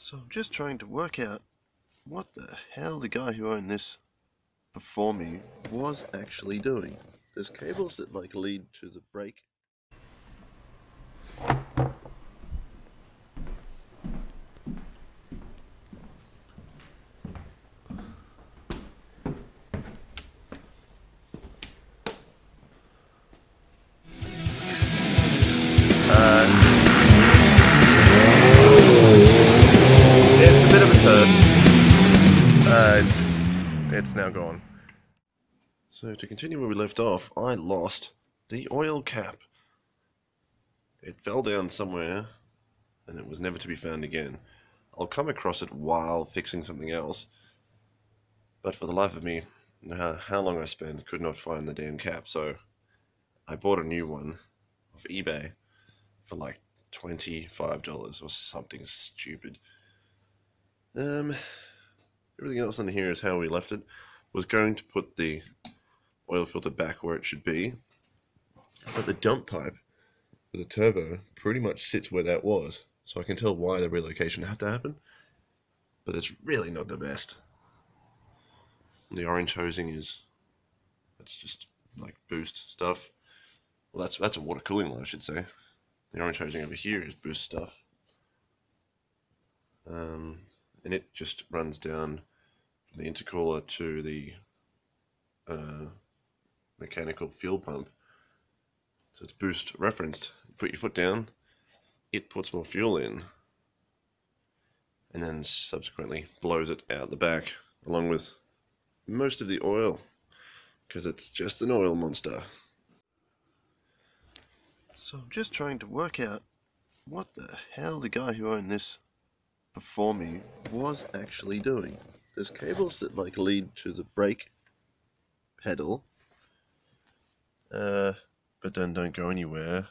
So I'm just trying to work out what the hell the guy who owned this before me was actually doing. There's cables that lead to the brake. It's a bit of a turd. It's now gone. So to continue where we left off, I lost the oil cap. It fell down somewhere, and it was never to be found again. I'll come across it while fixing something else, but for the life of me, how long I spent, could not find the damn cap, so I bought a new one off eBay for like $25 or something stupid. Everything else under here is how we left it. Was going to put the oil filter back where it should be, but the dump pipe for the turbo pretty much sits where that was, so I can tell why the relocation had to happen, but it's really not the best. The orange hosing that's just like boost stuff. Well, that's a water cooling one, I should say. The orange hosing over here is boost stuff. And it just runs down from the intercooler to the mechanical fuel pump. So it's boost referenced. You put your foot down, it puts more fuel in, and then subsequently blows it out the back, along with most of the oil, because it's just an oil monster. So I'm just trying to work out what the hell the guy who owned this before me was actually doing. There's cables that lead to the brake pedal, but then don't go anywhere.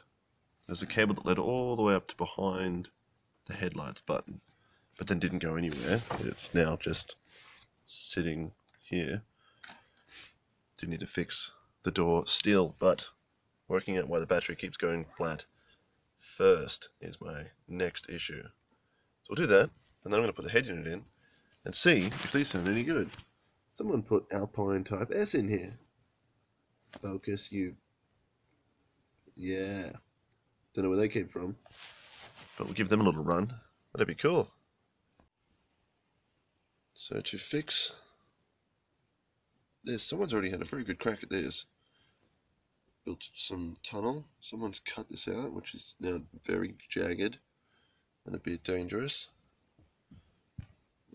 There's a cable that led all the way up to behind the headlights button, but then didn't go anywhere. It's now just sitting here. Do need to fix the door still, but working out why the battery keeps going flat first is my next issue. So we'll do that, and then I'm going to put the head unit in and see if these sound any good. Someone put Alpine Type S in here. Focus, you. Yeah. Don't know where they came from, but we'll give them a little run. That'd be cool. So to fix this, someone's already had a very good crack at this. Built some tunnel. Someone's cut this out, which is now very jagged and a bit dangerous.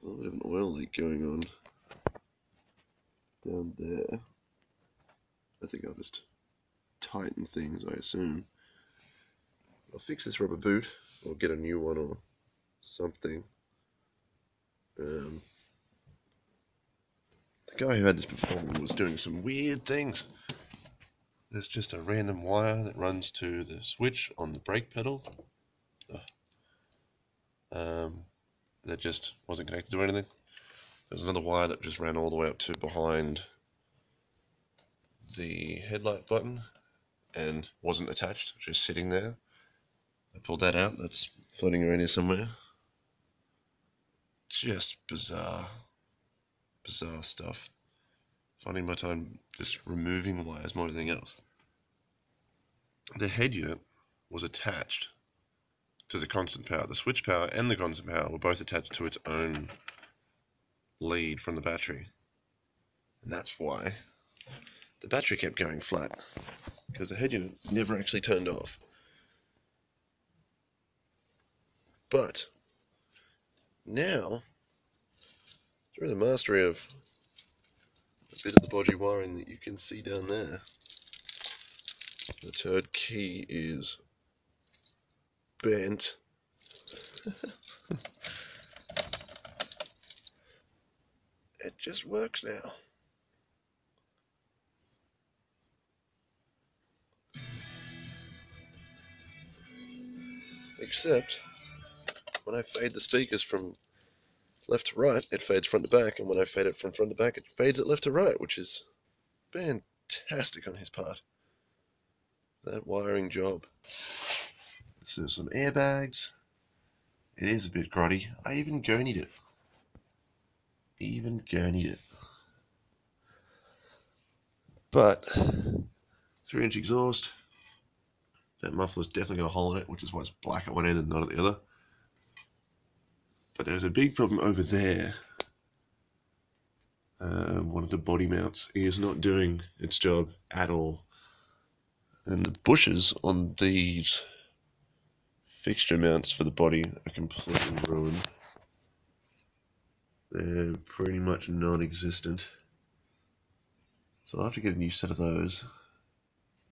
A little bit of an oil leak going on down there. I think I'll just tighten things, I assume. I'll fix this rubber boot, or get a new one or something. The guy who had this before me was doing some weird things. There's just a random wire that runs to the switch on the brake pedal. That just wasn't connected to anything. There's another wire that just ran all the way up to behind the headlight button and wasn't attached, just sitting there. I pulled that out, that's floating around here somewhere. Just bizarre stuff. Finding my time just removing wires more than anything else. The head unit was attached to the constant power. The switch power and the constant power were both attached to its own lead from the battery. And that's why the battery kept going flat, because the head unit never actually turned off. But now, through the mastery of a bit of the bodgy wiring that you can see down there, the Turd key is bent. It just works now. Except when I fade the speakers from left to right, it fades front to back, and when I fade it from front to back, it fades it left to right, which is fantastic on his part. That wiring job. So some airbags, It is a bit grotty. I even gurneyed it. But 3-inch exhaust. That muffler's definitely got a hole in it, which is why it's black at one end and not at the other. But there's a big problem over there. One of the body mounts is not doing its job at all. And the bushes on these fixture mounts for the body are completely ruined. They're pretty much non-existent. So I'll have to get a new set of those.